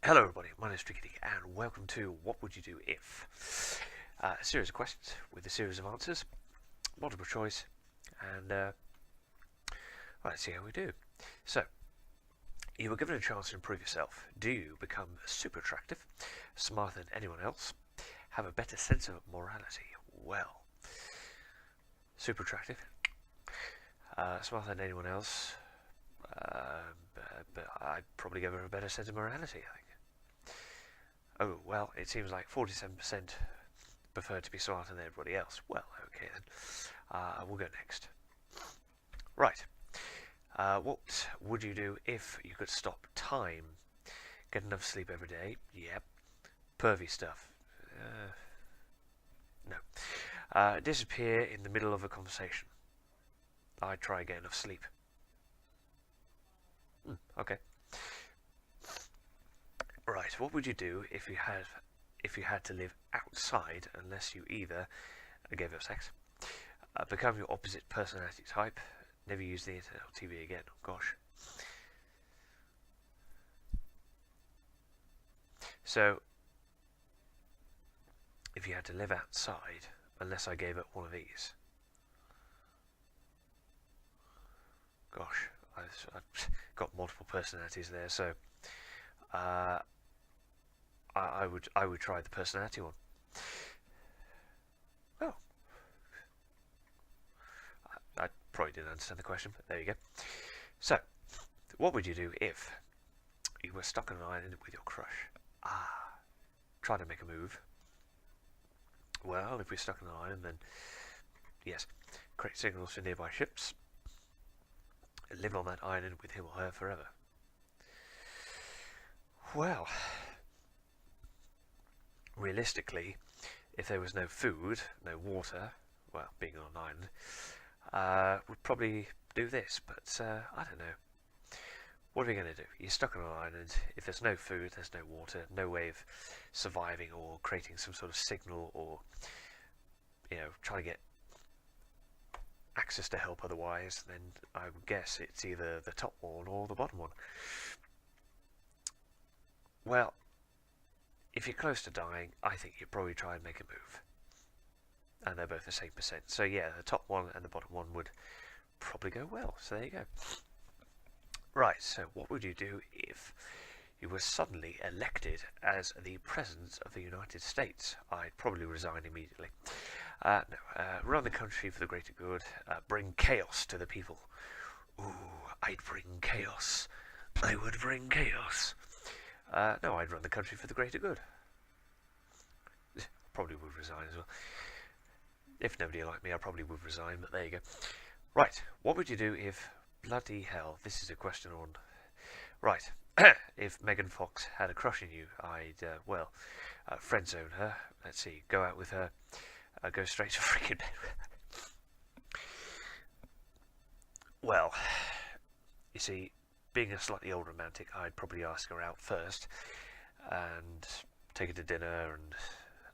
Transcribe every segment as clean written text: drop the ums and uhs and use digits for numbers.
Hello everybody, my name is Tricky and welcome to What Would You Do If? A series of questions with a series of answers, multiple choice, and let's see how we do. So, you were given a chance to improve yourself. Do you become super attractive, smarter than anyone else, have a better sense of morality? Well, super attractive, smarter than anyone else, but I'd probably give her a better sense of morality, I think. Oh, well, it seems like 47% prefer to be smarter than everybody else. Well, okay then. We'll go next. Right. What would you do if you could stop time? Get enough sleep every day? Yep. Pervy stuff? No. Disappear in the middle of a conversation? I'd try and get enough sleep. Okay. Right, what would you do if you had to live outside unless you either gave up sex, become your opposite personality type, never use the internet or TV again? Oh gosh. So, if you had to live outside unless I gave up one of these, gosh, I've got multiple personalities there, so I would try the personality one. Oh, I probably didn't understand the question, but there you go. So, what would you do if you were stuck on an island with your crush? Try to make a move. Well, if we're stuck on an island, then yes, create signals for nearby ships, and live on that island with him or her forever. Well, realistically, if there was no food, no water, well, being on an island, we'd probably do this, but I don't know. What are we going to do? You're stuck on an island. If there's no food, there's no water, no way of surviving or creating some sort of signal or, trying to get access to help otherwise, then I would guess it's either the top one or the bottom one. Well, if you're close to dying, I think you'd probably try and make a move. And they're both the same percent. So yeah, the top one and the bottom one would probably go well. So there you go. Right, so what would you do if you were suddenly elected as the President of the United States? I'd probably resign immediately. Run the country for the greater good. Bring chaos to the people. Ooh, I'd bring chaos. I would bring chaos. No, I'd run the country for the greater good. Probably would resign as well. If nobody liked me, I probably would resign, but there you go. Right, what would you do if... Bloody hell, this is a question on... Right, if Megan Fox had a crush on you, I'd, friend zone her. Let's see, go out with her, go straight to freaking bed with her. Well, you see, being a slightly old romantic, I'd probably ask her out first and take her to dinner,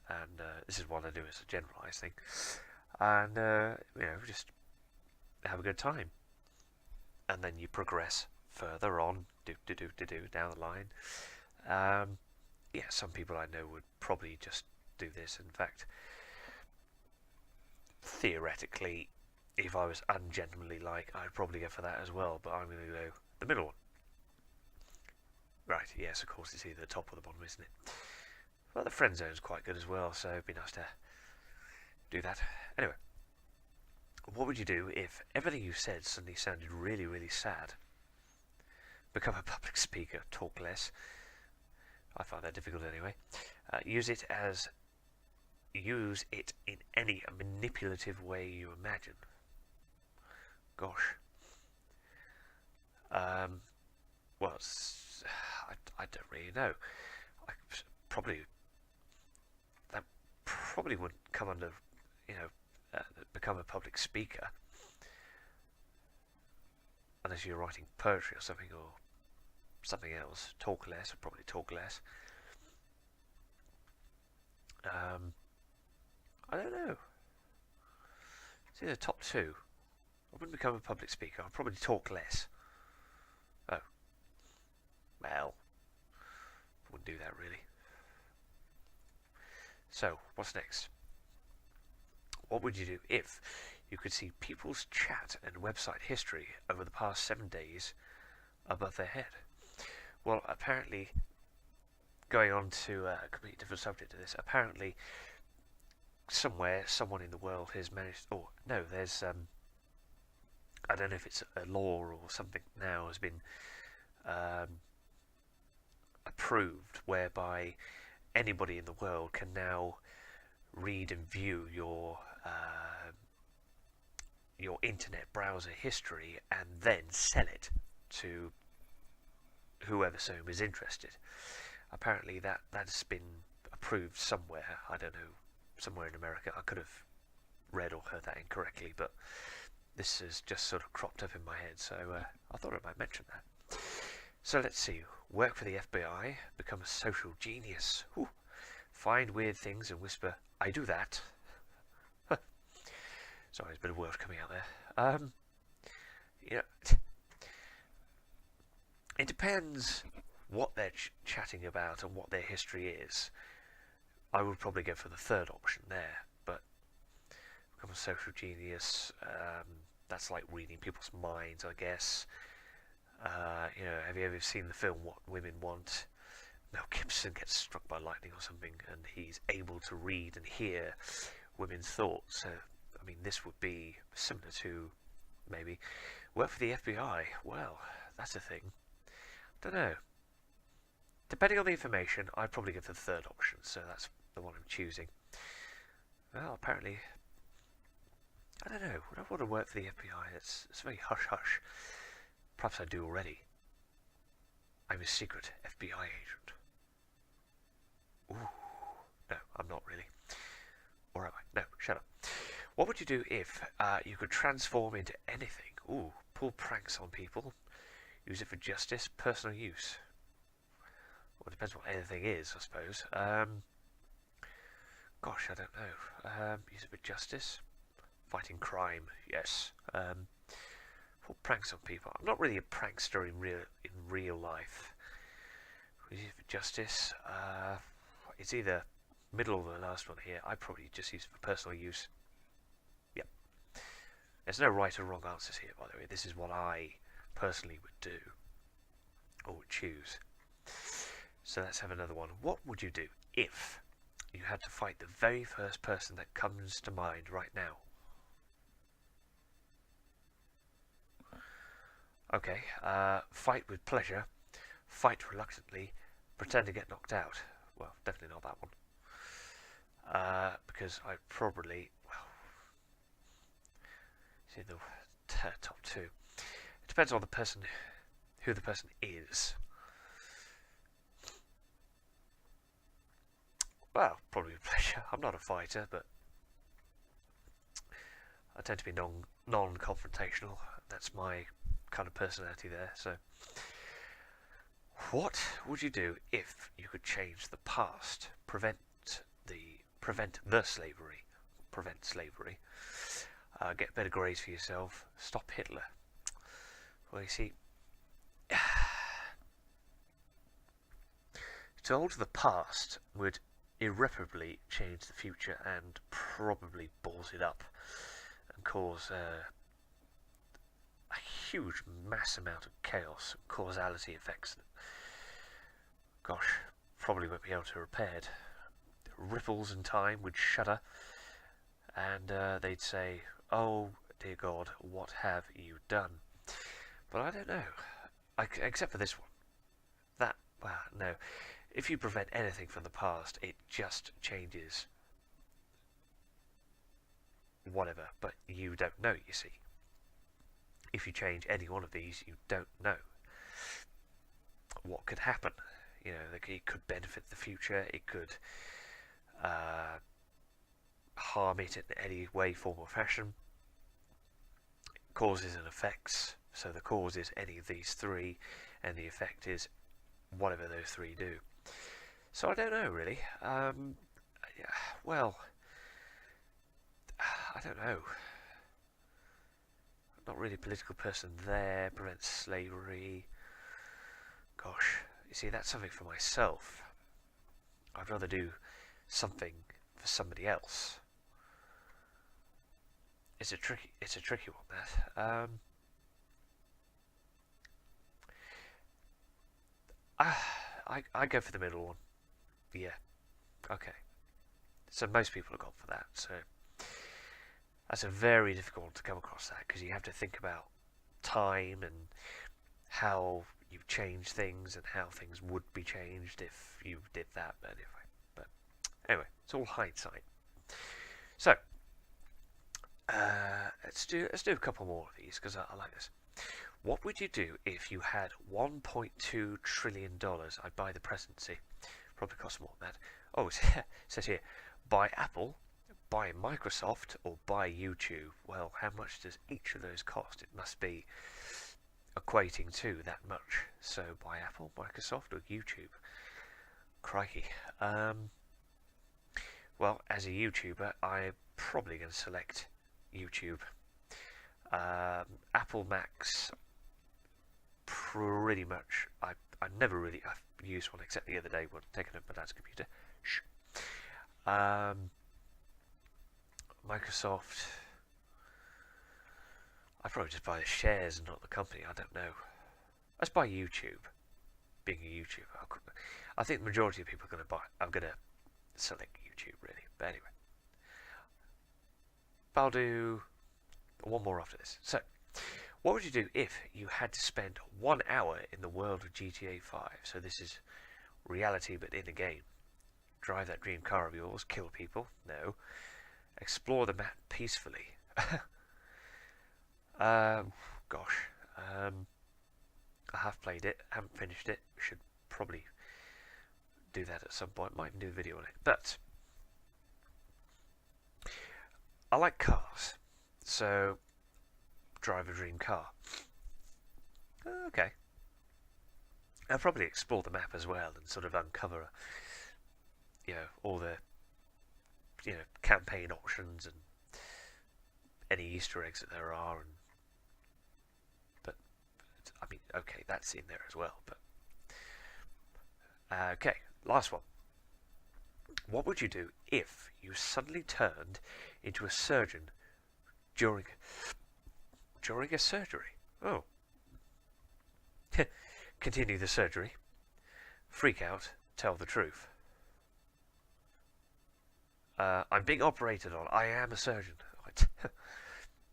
and this is what I do as a generalised thing, and just have a good time, and then you progress further on, down the line. Some people I know would probably just do this. In fact, theoretically, if I was ungentlemanly I'd probably go for that as well, but I'm going to go the middle one. Right, yes, of course, it's either the top or the bottom, isn't it? Well, the friend zone's quite good as well, so it'd be nice to do that. Anyway, what would you do if everything you said suddenly sounded really, really sad? Become a public speaker, talk less. I find that difficult anyway. Use it in any manipulative way you imagine. Gosh. Well, I don't really know. That probably wouldn't come under, become a public speaker, unless you're writing poetry or something else. Talk less, I'd probably talk less. I don't know. It's either top two. I wouldn't become a public speaker. I'd probably talk less. Oh. Well, wouldn't do that, really. So, what's next? What would you do if you could see people's chat and website history over the past 7 days above their head? Well, apparently, going on to a completely different subject to this, apparently somewhere, someone in the world has managed... Oh, no, there's... I don't know if it's a law or something now has been approved whereby anybody in the world can now read and view your internet browser history and then sell it to whoever so is interested. Apparently that's been approved somewhere. I don't know, somewhere in America. I could have read or heard that incorrectly, but this has just sort of cropped up in my head, so I thought I might mention that. So let's see. Work for the FBI, become a social genius. Ooh. Find weird things and whisper, "I do that." Sorry, there's a bit of words coming out there. You know, it depends what they're chatting about and what their history is. I would probably go for the third option there, but become a social genius, that's like reading people's minds, I guess. You know, have you ever seen the film What Women Want? Mel Gibson gets struck by lightning or something, and he's able to read and hear women's thoughts. So, I mean, this would be similar to, maybe, work for the FBI. Well, that's a thing. Don't know. Depending on the information, I'd probably go for the third option, so that's the one I'm choosing. Well, apparently, I don't know. Would I want to work for the FBI? It's very hush-hush. Perhaps I do already. I'm a secret FBI agent. Ooh. No, I'm not really. Or am I? No, shut up. What would you do if you could transform into anything? Ooh, pull pranks on people. Use it for justice, personal use. Well, it depends what anything is, I suppose. Gosh, I don't know. Use it for justice. Fighting crime, yes. Pull pranks on people. I'm not really a prankster in real life. Use it for justice. It's either middle or the last one here. I probably just use it for personal use. Yep. There's no right or wrong answers here, by the way. This is what I personally would do or would choose. So let's have another one. What would you do if you had to fight the very first person that comes to mind right now? Okay, fight with pleasure, fight reluctantly, pretend to get knocked out. Well, definitely not that one. Because I probably, well, see the top two. It depends on the person, who the person is. Well, probably with pleasure. I'm not a fighter, but I tend to be non-confrontational. That's my kind of personality there. So, what would you do if you could change the past, prevent slavery, get better grades for yourself, stop Hitler? Well, you see, to alter the past would irreparably change the future and probably balls it up and cause a huge mass amount of chaos, causality effects that, gosh, probably won't be able to repair it. Ripples in time would shudder and they'd say, "Oh dear God, what have you done?" But I don't know, except for this one. Well, no. If you prevent anything from the past, it just changes whatever, but you don't know, you see. If you change any one of these, you don't know what could happen. You know, it could benefit the future, it could harm it in any way, form or fashion. Causes and effects. So the cause is any of these three, and the effect is whatever those three do. So I don't know, really. Well, I don't know. I'm not really a political person there. Prevent slavery. Gosh, you see, that's something for myself. I'd rather do something for somebody else. It's a tricky one, that. I go for the middle one. Yeah. Okay. So most people have gone for that. So that's a very difficult one to come across, that, because you have to think about time and how you change things and how things would be changed if you did that. But anyway, it's all hindsight. So let's do a couple more of these, because I like this. What would you do if you had $1.2 trillion? I'd buy the presidency. Probably cost more than that. Oh, it says here, buy Apple, buy Microsoft, or buy YouTube. Well, how much does each of those cost? It must be equating to that much. So buy Apple, Microsoft, or YouTube. Crikey. Well, as a YouTuber, I'm probably going to select YouTube. Apple Macs, pretty much. I never really I've used one except the other day when taking up my dad's computer. Shh. Microsoft, I'd probably just buy the shares and not the company. I don't know. Let's buy YouTube. Being a YouTuber, I think the majority of people are going to buy. I'm going to select YouTube, really. But anyway, I'll do one more after this. So, what would you do if you had to spend 1 hour in the world of GTA 5? So this is reality, but in a game. Drive that dream car of yours, kill people. No. Explore the map peacefully. Gosh. I have played it, haven't finished it. Should probably do that at some point. Might even do a video on it. But I like cars, so drive a dream car. Okay. I'll probably explore the map as well and sort of uncover, all the, campaign options and any Easter eggs that there are. But I mean, okay, that's in there as well. But okay, last one. What would you do if you suddenly turned into a surgeon during a surgery? Oh. Continue the surgery. Freak out. Tell the truth. I'm being operated on. I am a surgeon.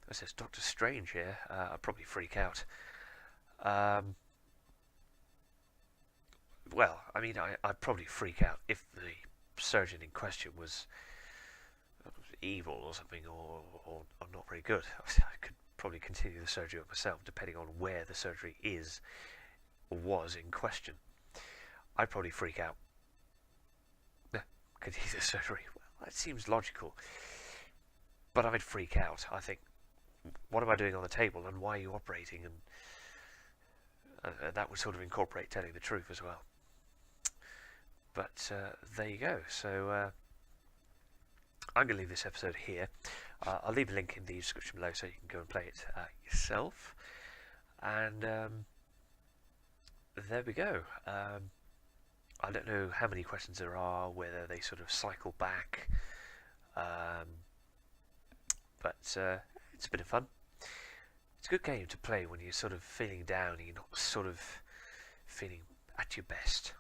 This is Dr. Strange here. I'd probably freak out. Well, I mean, I'd probably freak out if the surgeon in question was evil or something, or not very good. I could probably continue the surgery on myself, depending on where the surgery is or was in question. I'd probably freak out. Continue the surgery. Well, that seems logical. But I'd freak out. I think, what am I doing on the table, and why are you operating? And that would sort of incorporate telling the truth as well. But there you go. So I'm going to leave this episode here. I'll leave a link in the description below so you can go and play it yourself. And there we go. I don't know how many questions there are, whether they sort of cycle back. But it's a bit of fun. It's a good game to play when you're sort of feeling down and you're not sort of feeling at your best.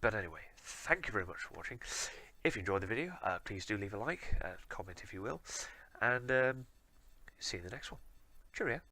But anyway, thank you very much for watching. If you enjoyed the video, please do leave a like, comment if you will, and see you in the next one. Cheerio.